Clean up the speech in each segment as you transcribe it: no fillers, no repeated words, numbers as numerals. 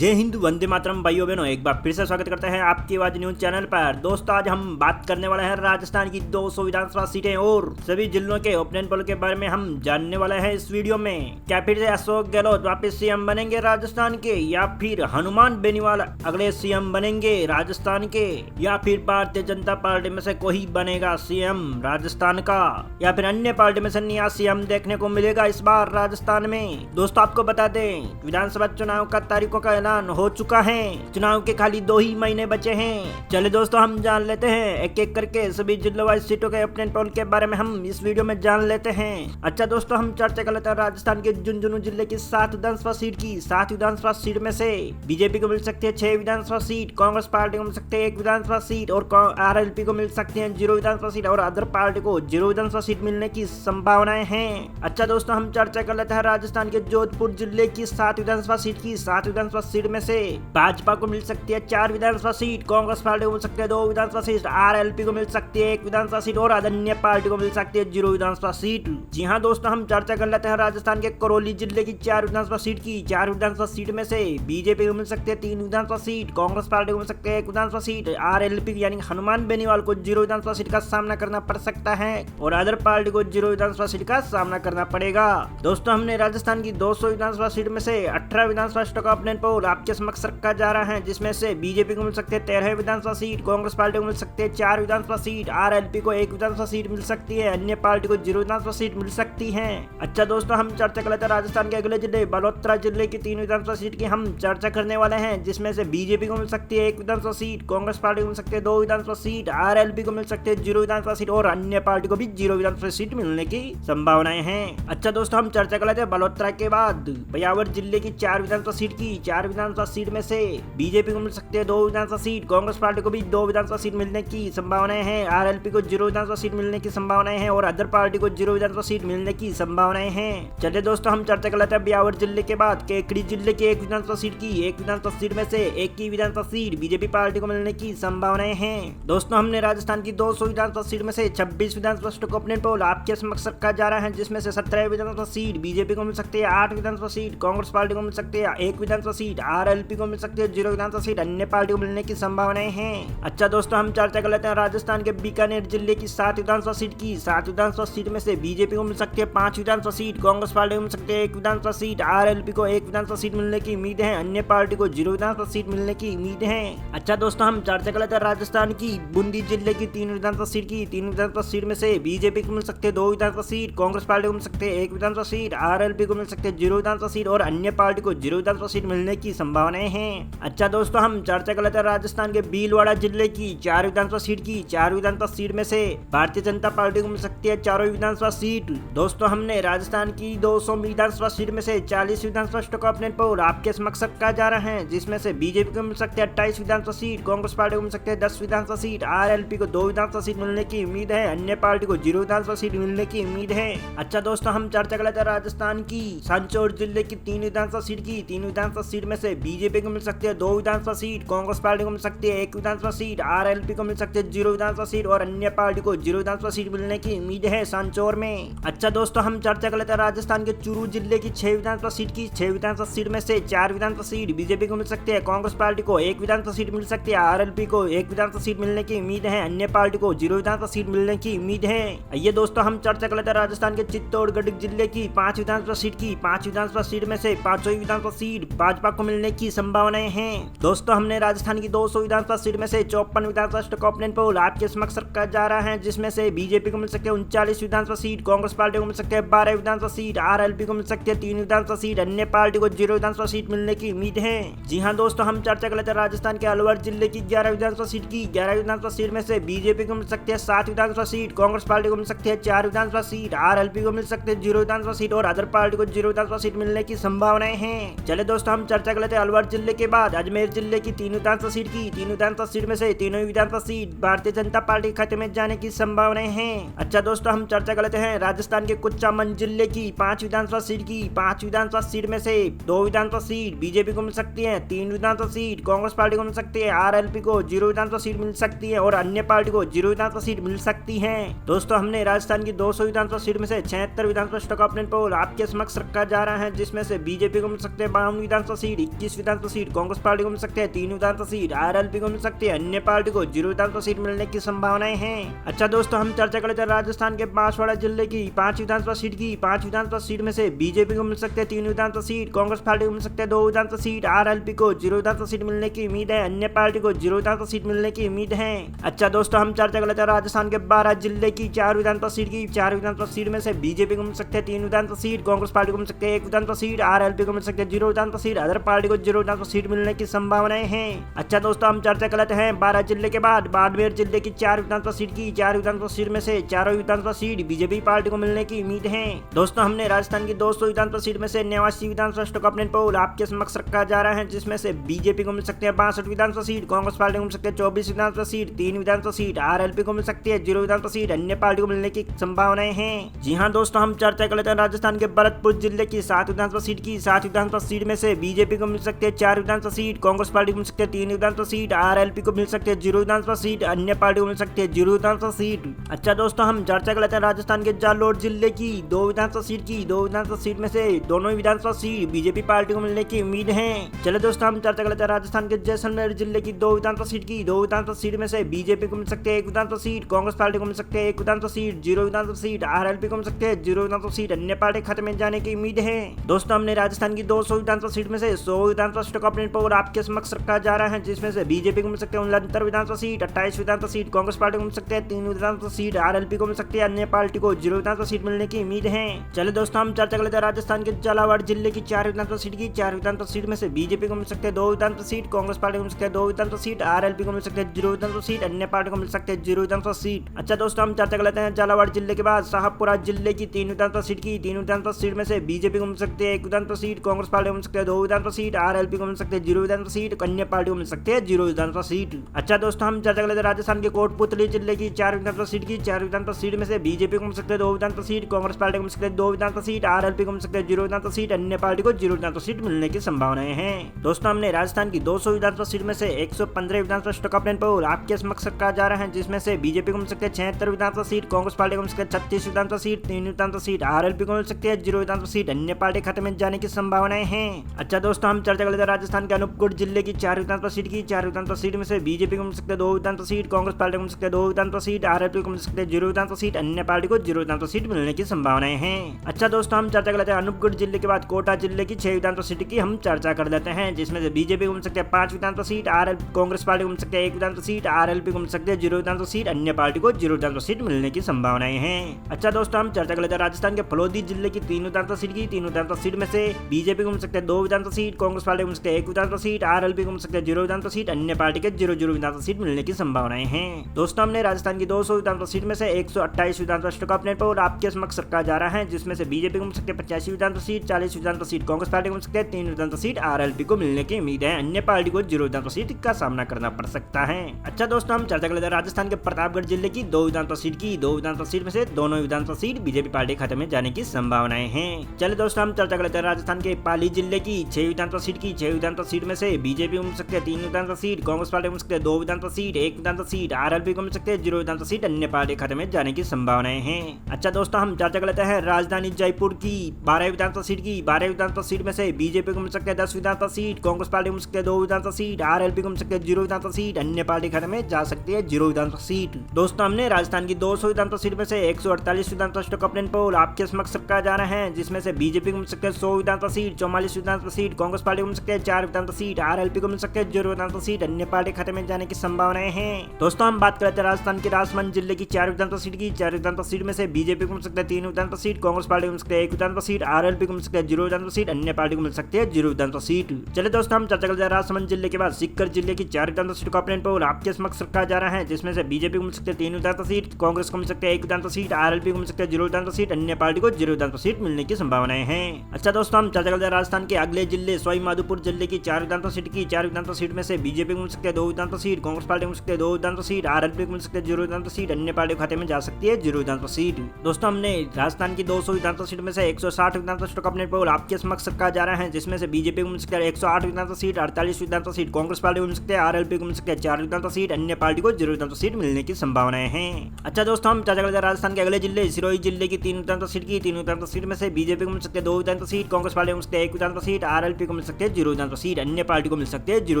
जय हिंद, वंदे मातरम। भाइयों बहनों, एक बार फिर से स्वागत करते हैं आपकी आवाज न्यूज चैनल पर। दोस्तों, आज हम बात करने वाले हैं राजस्थान की 200 विधानसभा सीटें और सभी जिलों के ओपिनियन पोल के बारे में हम जानने वाले हैं इस वीडियो में। क्या फिर से अशोक गहलोत वापस सीएम बनेंगे राजस्थान के, या फिर हनुमान बेनीवाल अगले सीएम बनेंगे राजस्थान के, या फिर भारतीय जनता पार्टी में से कोई बनेगा सीएम राजस्थान का, या फिर अन्य पार्टी में से नया सीएम देखने को मिलेगा इस बार राजस्थान में। दोस्तों, आपको बता दें, विधानसभा चुनाव का तारीखों का ऐलान हो चुका है। चुनाव के खाली 2 ही महीने बचे हैं। चलिए दोस्तों, हम जान लेते हैं एक एक करके सभी जिलों वाइज सीटों के ओपिनियन पोल के बारे में हम इस वीडियो में जान लेते हैं। अच्छा दोस्तों, हम चर्चा कर लेते हैं राजस्थान के झुंझुनू जिले की 7 विधानसभा सीट की। 7 विधानसभा सीट में से बीजेपी को मिल सकती है 6 विधानसभा सीट, कांग्रेस पार्टी को मिल सकती है 1 विधानसभा सीट, और आरएलपी को मिल सकती है 0 विधानसभा सीट, और अदर पार्टी को 0 विधानसभा सीट मिलने की संभावनाएं हैं। अच्छा दोस्तों, हम चर्चा कर लेते हैं राजस्थान के जोधपुर जिले की 7 विधानसभा सीट की। 7 विधानसभा सीट में से भाजपा को मिल सकती है 4 विधानसभा सीट, कांग्रेस पार्टी को मिल सकती है 2 विधानसभा सीट, आरएलपी को मिल सकती है 1 विधानसभा सीट, और अन्य पार्टी को मिल सकती है 0 विधानसभा सीट। जी हां दोस्तों, हम चर्चा कर लेते हैं राजस्थान के करौली जिले की 4 विधानसभा सीट की। 4 विधानसभा सीट में से बीजेपी को मिल सकती है 3 विधानसभा सीट, कांग्रेस पार्टी को मिल सकती है 1 विधानसभा सीट, आरएलपी यानी हनुमान बेनीवाल को 0 विधानसभा सीट का सामना करना पड़ सकता है, और अदर पार्टी को 0 विधानसभा सीट का सामना करना पड़ेगा। दोस्तों, हमने राजस्थान की 200 विधानसभा सीट में से 18 विधानसभा सीटों का ओपिनियन पोल आपके समक्ष रखा जा रहा है, जिसमें से बीजेपी को मिल सकती है 13 विधानसभा सीट, कांग्रेस पार्टी को मिल सकती है 4 विधानसभा सीट, आरएलपी को 1 विधानसभा सीट मिल सकती है, अन्य पार्टी को 0 विधानसभा सीट मिल सकती है। अच्छा दोस्तों, हम चर्चा कर लेते हैं राजस्थान के अगले जिले बलोत्रा जिले की 3 विधानसभा सीट की हम चर्चा करने वाले हैं, जिसमें से बीजेपी को मिल सकती है 1 विधानसभा सीट, कांग्रेस पार्टी को मिल सकती है 2 विधानसभा सीट, आरएलपी को मिल सकती है 0 विधानसभा सीट, और अन्य पार्टी को भी 0 विधानसभा सीट मिलने की संभावनाएं हैं। अच्छा दोस्तों, हम चर्चा कर लेते हैं बलोत्रा के बाद ब्यावर जिले की 4 विधानसभा सीट की। 4 विधानसभा सीट में से बीजेपी को मिल सकती है 2 विधानसभा सीट, कांग्रेस पार्टी को भी 2 विधानसभा सीट मिलने की संभावनाएं हैं, आरएलपी को 0 विधानसभा सीट मिलने की संभावनाएं हैं, और अदर पार्टी को 0 विधानसभा सीट मिलने की संभावनाएं हैं। चलिए दोस्तों, हम चर्चा कर लेते हैं ब्यावर जिले के बाद केकड़ी जिले की 1 विधानसभा सीट की। 1 विधानसभा सीट में से 1 की विधानसभा सीट बीजेपी पार्टी को मिलने की संभावनाएं हैं। दोस्तों, हमने राजस्थान की 200 विधानसभा सीट में से 26 विधानसभा सीटों का ओपिनियन पोल आपके समक्ष रखा जा रहा है, जिसमें से 17 विधानसभा सीट बीजेपी को मिल सकती है, 8 विधानसभा सीट कांग्रेस पार्टी को मिल सकती है, 1 विधानसभा सीट आरएलपी को मिल सकती है, 0 विधानसभा सीट अन्य पार्टी को मिलने की संभावनाएं हैं। अच्छा दोस्तों, हम चर्चा कर लेते हैं राजस्थान के बीकानेर जिले की 7 विधानसभा सीट की। 7 विधानसभा सीट में से बीजेपी को मिल सकती है 5 विधानसभा सीट, कांग्रेस पार्टी को मिल सकती है 1 विधानसभा सीट, आरएलपी को 1 विधानसभा सीट मिलने की उम्मीद है, अन्य पार्टी को 0 विधानसभा सीट मिलने की उम्मीद है। अच्छा दोस्तों, हम चर्चा कर लेते हैं राजस्थान की बूंदी जिले की 3 विधानसभा सीट की। 3 विधानसभा सीट में से बीजेपी को मिल सकती है 2 विधानसभा सीट, कांग्रेस पार्टी को मिल सकती है 1 विधानसभा सीट, आरएलपी को मिल सकती है 0 विधानसभा सीट, और अन्य पार्टी को 0 विधानसभा सीट मिलने की संभावनाएं हैं। अच्छा दोस्तों, हम चर्चा कर लेते हैं राजस्थान के भीलवाड़ा जिले की 4 विधानसभा सीट की। 4 विधानसभा सीट में से भारतीय जनता पार्टी को मिल सकती है 4 विधानसभा सीट। दोस्तों, हमने राजस्थान की 200 विधानसभा सीट में से 40 विधानसभा सीटों का ओपिनियन पोल आपके समक्ष रखा जा रहा है, जिसमें से बीजेपी को मिल सकती है 28 विधानसभा सीट, कांग्रेस पार्टी को मिल सकती है 10 विधानसभा सीट, आरएलपी को 2 विधानसभा सीट मिलने की उम्मीद है, अन्य पार्टी को 0 विधानसभा सीट मिलने की उम्मीद है। अच्छा दोस्तों, हम चर्चा कर लेते हैं राजस्थान की सांचौर जिले की 3 विधानसभा सीट की। 3 विधानसभा सीट में से बीजेपी को मिल सकती है 2 विधानसभा सीट, कांग्रेस पार्टी को मिल सकती है 1 विधानसभा सीट, आरएलपी को मिल सकती है 0 विधानसभा सीट, और अन्य पार्टी को 0 विधानसभा सीट मिलने की उम्मीद है सांचौर में। अच्छा दोस्तों, हम चर्चा कर लेते हैं राजस्थान के चूरू जिले की 6 विधानसभा सीट की। 6 विधानसभा सीट में से 4 विधानसभा सीट बीजेपी को मिल सकती है, कांग्रेस पार्टी को 1 विधानसभा सीट मिल सकती है, आरएलपी को 1 विधानसभा सीट मिलने की उम्मीद है, अन्य पार्टी को 0 विधानसभा सीट मिलने की उम्मीद है। ये दोस्तों, हम चर्चा कर लेते हैं राजस्थान के चित्तौड़गढ़ जिले की 5 विधानसभा सीट की। 5 विधानसभा सीट में से 5 विधानसभा सीट भाजपा को मिलने की संभावनाएं हैं। दोस्तों, हमने राजस्थान की 200 विधानसभा सीट में से 54 विधानसभा सीटों का ओपिनियन पोल आपके समक्ष रखा जा रहा है, जिसमें से बीजेपी को मिल सकती है 39 विधानसभा सीट, कांग्रेस पार्टी को मिल सकती है 12 विधानसभा सीट, आरएलपी को मिल सकती है 3 विधानसभा सीट, अन्य पार्टी को 0 विधानसभा सीट मिलने की उम्मीद है। जी हां दोस्तों, हम चर्चा कर लेते हैं राजस्थान के अलवर जिले की 11 विधानसभा सीट की। 11 विधानसभा सीट में से बीजेपी को मिल सकती है 7 विधानसभा सीट, कांग्रेस पार्टी को मिल सकती है 4 विधानसभा सीट, आरएलपी को मिल सकती है 0 विधानसभा सीट, और अदर पार्टी को 0 विधानसभा सीट मिलने की संभावनाएं हैं। चले दोस्तों, हम चर्चा कर लेते हैं अलवर जिले के बाद अजमेर जिले की 3 विधानसभा सीट की। 3 विधानसभा सीट में से 3 विधानसभा सीट भारतीय जनता पार्टी खाते में जाने की संभावनाएं हैं। अच्छा दोस्तों, हम चर्चा कर लेते हैं राजस्थान के कुचामन जिले की 5 विधानसभा सीट की। 5 विधानसभा सीट में से 2 विधानसभा सीट बीजेपी को मिल सकती है, 3 विधानसभा सीट कांग्रेस पार्टी को मिल सकती है, आरएलपी को 0 विधानसभा सीट मिल सकती है, और अन्य पार्टी को 0 विधानसभा सीट मिल सकती है। दोस्तों, हमने राजस्थान की 200 विधानसभा सीट में से 76 विधानसभा सीटों का ओपिनियन पोल आपके समक्ष रखा जा रहा है, जिसमें से बीजेपी को मिल सकते हैं 52 विधानसभा सीट, 21 विधानसभा सीट कांग्रेस पार्टी को मिल सकते हैं, 3 विधानसभा सीट आरएलपी को मिल सकती है, अन्य पार्टी को 0 विधानसभा सीट मिलने की संभावनाएं हैं। अच्छा दोस्तों, हम चर्चा कर लेते हैं राजस्थान के बांसवाड़ा जिले की 5 विधानसभा सीट की। 5 विधानसभा सीट में से बीजेपी को मिल सकते हैं 3 विधानसभा सीट, कांग्रेस पार्टी को मिल सकते हैं 2 विधानसभा सीट, आरएलपी को 0 विधानसभा सीट मिलने की उम्मीद है, अन्य पार्टी को 0 विधानसभा सीट मिलने की उम्मीद है। अच्छा दोस्तों, हम चर्चा कर लेते हैं राजस्थान के 12 जिले की 4 विधानसभा सीट की। 4 विधानसभा सीट में से बीजेपी को मिल सकते हैं 3 विधानसभा सीट, कांग्रेस पार्टी को मिल सकते हैं 1 विधानसभा सीट, आरएलपी को मिल सकते हैं 0 विधानसभा सीट, अदर पार्टी को 0 विधानसभा सीट मिलने की संभावनाएं हैं। अच्छा दोस्तों, हम चर्चा कर लेते हैं 12 जिले के बाद बाड़मेर जिले की 4 विधानसभा सीट की। 4 विधानसभा सीट में से चारों विधानसभा सीट बीजेपी पार्टी को मिलने की उम्मीद है। दोस्तों, हमने राजस्थान की 200 विधानसभा सीट में से 89 विधानसभा स्टॉक ऑप्शन पोल आपके समक्ष रखा जा रहा है, जिसमें से बीजेपी को मिल सकते हैं 62 विधानसभा सीट, कांग्रेस पार्टी को मिल सकते हैं 24 विधानसभा सीट, 3 विधानसभा सीट, आरएलपी को मिल सकती है 0 विधानसभा सीट, अन्य पार्टी को मिलने की संभावनाएं हैं। जी हां दोस्तों, हम चर्चा कर लेते हैं राजस्थान के भरतपुर जिले की 7 विधानसभा सीट की। 7 विधानसभा सीट में से बीजेपी को मिल सकते हैं 4 विधानसभा सीट, कांग्रेस पार्टी को मिल सकते हैं 3 विधानसभा सीट, आरएलपी को मिल सकते हैं 0 विधानसभा सीट, अन्य पार्टी को मिल सकती है 0 विधानसभा सीट। अच्छा दोस्तों, हम चर्चा कर लेते हैं राजस्थान के जालोर जिले की 2 विधानसभा सीट की। 2 विधानसभा सीट में से दोनों विधानसभा सीट बीजेपी पार्टी को मिलने की उम्मीद है। चलो दोस्तों, हम चर्चा कर लेते हैं राजस्थान के जैसलमेर जिले की 2 विधानसभा सीट की। 2 विधानसभा सीट में से बीजेपी को मिल सकते हैं 1 विधानसभा सीट, कांग्रेस पार्टी को मिल सकते हैं 1 विधानसभा सीट, 0 विधानसभा सीट, आरएलपी को मिल सकते हैं 0 विधानसभा सीट, अन्य पार्टी खाते में जाने की उम्मीद है। दोस्तों, हमने राजस्थान की 200 विधानसभा सीट में से 100 विधानसभा स्टॉक ऑप्शन पोल आपके समक्ष रखा जा रहा है, जिसमें से बीजेपी को मिल सकते हैं 69 विधानसभा सीट, 28 विधानसभा सीट, कांग्रेस पार्टी को मिल सकते हैं 3 विधानसभा सीट, आरएलपी को मिल सकती है, अन्य पार्टी को 0 विधानसभा सीट मिलने की उम्मीद है। चलिए दोस्तों, हम चर्चा कर लेते हैं राजस्थान के झालावाड़ जिले की 4 विधानसभा सीट की। 4 विधानसभा सीट में से बीजेपी को मिल सकते हैं 2 विधानसभा सीट, कांग्रेस पार्टी को मिल सकते हैं 2 विधानसभा सीट, आरएलपी को मिल सकते हैं 0 विधानसभा सीट, अन्य पार्टी को मिल सकते हैं 0 विधानसभा सीट। अच्छा दोस्तों, हम चर्चा कर लेते हैं झालावाड़ जिले के बाद शाहपुरा जिले की 3 विधानसभा सीट की। 3 विधानसभा सीट में से बीजेपी को मिल सकते हैं 1 विधानसभा सीट, कांग्रेस पार्टी को मिल सकते हैं 2 विधानसभा सीट, आरएलपी को मिल सकते हैं 0 विधानसभा सीट, अन्य पार्टी को मिल सकते हैं 0 विधानसभा सीट। अच्छा दोस्तों, हम चर्चा कर लेते हैं राजस्थान के कोटपुतली जिले की 4 विधानसभा सीट की। 4 विधानसभा सीट में से बीजेपी को मिल सकते हैं 2 विधानसभा सीट, कांग्रेस पार्टी को मिल सकते हैं 2 विधानसभा सीट, आरएलपी को मिल सकते हैं 0 विधानसभा सीट, अन्य पार्टी को 0 विधानसभा सीट मिलने की संभावनाएं हैं। दोस्तों, हमने राजस्थान की 200 विधानसभा सीट में से 115 विधानसभा स्टॉक ऑप्शन पोल आपके समक्ष रखा जा रहा है, जिसमें से बीजेपी को मिल सकते हैं 76 विधानसभा सीट, कांग्रेस पार्टी को मिल सकते हैं 36 विधानसभा सीट, 3 विधानसभा सीट, आरएलपी को मिल सकती है 0 विधानसभा सीट, अन्य पार्टी खाते में जाने की संभावनाएं हैं। अच्छा दोस्तों, हम चर्चा कर लेते हैं राजस्थान के अनूपगढ़ जिले की 4 विधानसभा सीट की। 4 विधानसभा सीट में से बीजेपी को मिल सकते हैं 2 विधानसभा सीट, कांग्रेस पार्टी को मिल सकते हैं 2 विधानसभा सीट, आरएलपी को मिल सकते हैं 0 विधानसभा सीट, अन्य पार्टी को 0 विधानसभा सीट मिलने की संभावनाएं हैं। अच्छा दोस्तों, हम चर्चा कर लेते हैं अनूपगढ़ जिले के बाद कोटा जिले की 6 विधानसभा सीट की हम चर्चा कर लेते हैं, जिसमें से बीजेपी को मिल सकते हैं 5 विधानसभा सीट, कांग्रेस पार्टी को मिल सकते हैं 1 विधानसभा सीट, आरएलपी को मिल सकते हैं 0 विधानसभा सीट, अन्य पार्टी को 0 विधानसभा सीट मिलने की संभावनाएं हैं। अच्छा दोस्तों, हम चर्चा कर लेते हैं राजस्थान के फलोदी जिले की 3 विधानसभा सीट की। 3 विधानसभा सीट में से बीजेपी को मिल सकते हैं 2 विधानसभा सीट, कांग्रेस पार्टी को मिल सकते हैं 1 विधानसभा सीट, आरएलपी को मिल सकते हैं 0 विधानसभा सीट, अन्य पार्टी के 0 विधानसभा सीट मिलने की संभावनाएं हैं। दोस्तों, हमने राजस्थान की 200 विधानसभा सीट में से 128 विधानसभा स्टॉक ऑप्शन पोल आपके समक्ष रखा जा रहा है, जिसमें से बीजेपी को मिल सकते हैं 85 विधानसभा सीट, 40 विधानसभा सीट, कांग्रेस पार्टी को मिल सकते हैं 3 विधानसभा सीट, आरएलपी को मिलने की उम्मीद है, अन्य पार्टी को 0 विधानसभा सीट का सामना करना पड़ सकता है। अच्छा दोस्तों, हम चर्चा कर लेते हैं राजस्थान के प्रतापगढ़ जिले की 2 विधानसभा सीट की। 2 विधानसभा सीट में से दोनों विधानसभा सीट बीजेपी पार्टी खाते में जाने की संभावनाएं हैं। चलिए दोस्तों, हम चर्चा कर लेते हैं राजस्थान के पाली जिले की 6 विधानसभा सीट की। 6 विधानसभा सीट में से बीजेपी को मिल सकते हैं 3 विधानसभा सीट, कांग्रेस पार्टी को मिल सकते हैं 2 विधानसभा सीट, 1 विधानसभा सीट, आरएलपी को मिल सकते हैं 0 विधानसभा सीट, अन्य पार्टी खाते में जाने की संभावनाएं हैं। अच्छा दोस्तों, हम चर्चा कर लेते हैं राजधानी जयपुर की 12 विधानसभा सीट की। 12 विधानसभा सीट में से बीजेपी को मिल सकते हैं 10 विधानसभा सीट, कांग्रेस पार्टी को मिल सकते हैं 2 विधानसभा सीट, आरएलपी को मिल सकते हैं 0 विधानसभा सीट, अन्य पार्टी खाते में जा सकती है 0 विधानसभा सीट। दोस्तों, हमने राजस्थान की 200 विधानसभा सीट में से 148 विधानसभा स्टॉक ऑप्शन पोल आपके समक्ष रखा जा रहा है, जिसमें से बीजेपी को मिल सकते हैं 100 विधानसभा सीट, 44 विधानसभा सीट, कांग्रेस पार्टी को मिल सकते हैं 4 विधानसभा सीट, आरएलपी को मिल सकते हैं 0 विधानसभा सीट, अन्य पार्टी खाते में जाने की संभावनाएं हैं। दोस्तों, हम बात करते हैं राजस्थान के राजसमंद जिले की 4 विधानसभा सीट की। 4 विधानसभा सीट में से बीजेपी को मिल सकते हैं 3 विधानसभा सीट, कांग्रेस पार्टी को मिल सकते हैं 1 विधानसभा सीट, आरएलपी को मिल सकते हैं 0 विधानसभा सीट, अन्य पार्टी को मिल सकती है 0 विधानसभा सीट। चलिए दोस्तों, हम चर्चा करते हैं राजसमंद जिले के बाद सीकर जिले की 4 विधानसभा सीट का ऑप्शन पोल आपके समक्ष रखा जा रहा है, जिसमें से बीजेपी को मिल सकते हैं 3 विधानसभा सीट, कांग्रेस को मिल सकते हैं 1 विधानसभा सीट, आरएलपी को मिल सकते हैं 0 विधानसभा सीट, अन्य पार्टी को 0 विधानसभा सीट मिलने की संभावनाएं हैं। अच्छा दोस्तों, हम चर्चा करते हैं राजस्थान के अगले जिले सवाई माधोपुर जिले की 4 विधानसभा सीट की। 4 विधानसभा सीट में से बीजेपी को मिल सकते हैं 2 विधानसभा सीट, कांग्रेस पार्टी को मिल सकते हैं 2 विधानसभा सीट, आरएलपी को मिल सकते हैं 0 विधानसभा सीट, अन्य पार्टी खाते में जा सकती है 0 विधानसभा सीट। दोस्तों, हमने राजस्थान की 200 विधानसभा सीट में से 160 विधानसभा स्टॉक ऑप्शन पोल आपके समक्ष रखा जा रहा है, जिसमें से बीजेपी को मिल सकते हैं 108 विधानसभा सीट, 48 विधानसभा सीट, कांग्रेस पार्टी को मिल सकते हैं, आरएलपी को मिल सकते हैं 4 विधानसभा सीट, अन्य पार्टी को 0 विधानसभा सीट मिलने की संभावनाएं हैं। अच्छा दोस्तों, हम चर्चा करते हैं राजस्थान के अगले जिले सिरोही जिले की 3 विधानसभा सीट की। 3 विधानसभा सीट में से बीजेपी को मिल सकते हैं 2 विधानसभा सीट, कांग्रेस पार्टी को मिल सकते हैं 1 विधानसभा सीट, आरएलपी को को मिल सकती है 0 विधानसभा सीट, अन्य पार्टी को मिल सकती है 0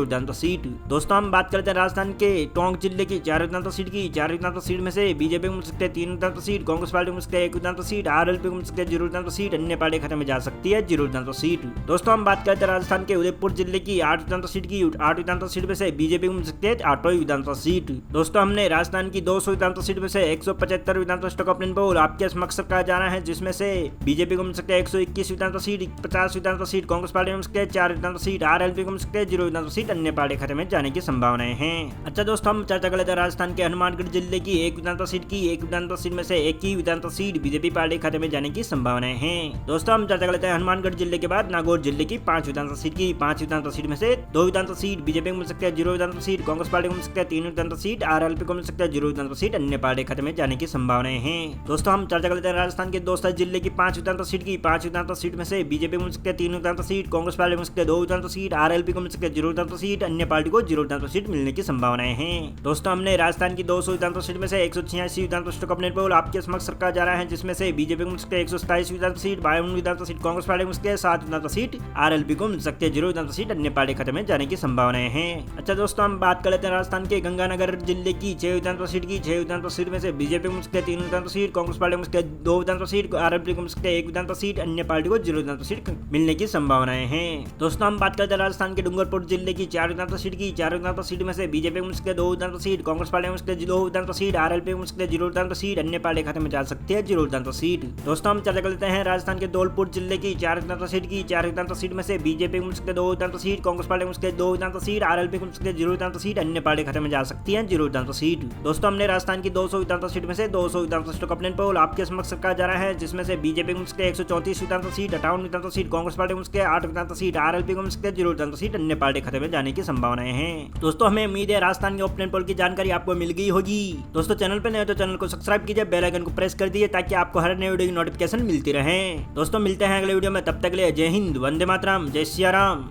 विधानसभा सीट। दोस्तों हम बात करते हैं राजस्थान के टोंक जिले की 4 विधानसभा सीट की। 4 विधानसभा सीट में से बीजेपी को मिल सकते हैं 3 विधानसभा सीट, कांग्रेस पार्टी को मिल सकते हैं 1 विधानसभा सीट, आरएलपी को मिल सकते हैं 0 विधानसभा सीट, अन्य पार्टी खाते में जा सकती है 0 विधानसभा सीट। दोस्तों हम बात करते हैं राजस्थान के उदयपुर जिले की 8 विधानसभा सीट की। 8 विधानसभा सीट में से बीजेपी को मिल सकती है 8वीं विधानसभा सीट। दोस्तों हमने राजस्थान की 200 विधानसभा सीट में से 175 विधानसभा सीटों का ओपिनियन पोल आपके समक्ष रखा जा रहा है, जिसमें से बीजेपी को मिल सकते हैं 121 विधानसभा सीट, 50 विधानसभा सीट, कांग्रेस पार्टी को मिल सकते हैं 4 विधानसभा सीट, आरएलपी को मिल सकते हैं 0 विधानसभा सीट, अन्य पार्टी खाते में जाने की संभावनाएं हैं। अच्छा दोस्तों हम चर्चा कर लेते हैं राजस्थान के हनुमानगढ़ जिले की 1 विधानसभा सीट की। 1 विधानसभा सीट में से 1 ही विधानसभा सीट बीजेपी पार्टी खाते में जाने की संभावनाएं हैं। दोस्तों हम चर्चा कर लेते हैं हनुमानगढ़ जिले के बाद नागौर जिले की 5 विधानसभा सीट की। 5 विधानसभा सीट में से 2 विधानसभा सीट बीजेपी को मिल सकते हैं 0 विधानसभा सीट, कांग्रेस पार्टी को मिल सकते हैं 3 विधानसभा सीट, आरएलपी को मिल सकते हैं 0 विधानसभा सीट, अन्य पार्टी खाते में जाने की संभावनाएं हैं। दोस्तों हम चर्चा कर लेते हैं राजस्थान के दौसा जिले की 5 विधानसभा सीट की। 5 विधानसभा सीट में से बीजेपी को मिल सकते हैं 3 विधानसभा सीट, कांग्रेस पार्टी को मिल सकते हैं 2 विधानसभा सीट, आरएलपी को मिल सकते हैं 0 विधानसभा सीट, अन्य पार्टी को 0 विधानसभा सीट मिलने की संभावनाएं हैं। दोस्तों हमने राजस्थान की 200 विधानसभा सीट में से 186 विधानसभा सीटों का ओपिनियन पोल आपके समक्ष रखा जा रहा है, जिसमें से बीजेपी को मिल सकते हैं 127 विधानसभा सीट, 52 विधानसभा सीट, कांग्रेस पार्टी को मिल सकते हैं 7 विधानसभा सीट, आरएलपी को मिल सकते हैं 0 विधानसभा सीट, अन्य पार्टी खाते में जाने की संभावनाएं हैं। अच्छा दोस्तों हम बात कर लेते हैं राजस्थान के गंगानगर जिले की 6 विधानसभा सीट की। 6 विधानसभा सीट में से बीजेपी को मिल सकते हैं 3 विधानसभा सीट, कांग्रेस पार्टी को मिल सकते हैं 2 विधानसभा सीट, आरएलपी को मिल सकते हैं 1 विधानसभा सीट, अन्य पार्टी को 0 विधानसभा सीट मिलने की संभावनाएं हैं। दोस्तों हम बात करते हैं राजस्थान के डूंगरपुर जिले की 4 विधानसभा सीट की। 4 विधानसभा सीट में से बीजेपी को मिल सकते हैं 2 विधानसभा सीट, कांग्रेस पार्टी को मिल सकते हैं 2 विधानसभा सीट, आरएलपी को मिल सकते हैं 0 विधानसभा सीट, अन्य पार्टी खाते में जा सकती है 0 विधानसभा सीट। दोस्तों हम चर्चा कर लेते हैं राजस्थान के धौलपुर जिले की 4 विधानसभा सीट की। 4 विधानसभा सीट में से बीजेपी को मिल सकते हैं 2 विधानसभा सीट, कांग्रेस पार्टी को मिल सकते हैं 2 विधानसभा सीट, आरएलपी को मिल सकते हैं 0 विधानसभा सीट, अन्य पार्टी खाते में जा सकती है 0 विधानसभा सीट। दोस्तों हमने राजस्थान की 200 विधानसभा सीट में से 200 विधानसभा सीटों का ओपिनियन पोल आपके समक्ष रखा जा रहा है, जिसमें से बीजेपी को मिल सकते हैं 134 विधानसभा सीट, 58 विधानसभा सीट, कांग्रेस पार्टी को मिल सकते हैं 8 विधानसभा सीट, आरएलपी को मिल सकते हैं 0 विधानसभा सीट, अन्य पार्टी खाते में जाने की संभावनाएं हैं। दोस्तों हमें उम्मीद है राजस्थान के ओपिनियन पोल की जानकारी आपको मिल गई होगी। दोस्तों चैनल पर नए हो तो चैनल को सब्सक्राइब कीजिए, बेल आइकन को प्रेस कर दीजिए ताकि आपको हर नए वीडियो की नोटिफिकेशन मिलती रहे। दोस्तों मिलते हैं अगले वीडियो में, तब तक के लिए जय हिंद, वंदे मातरम, जय सिया राम।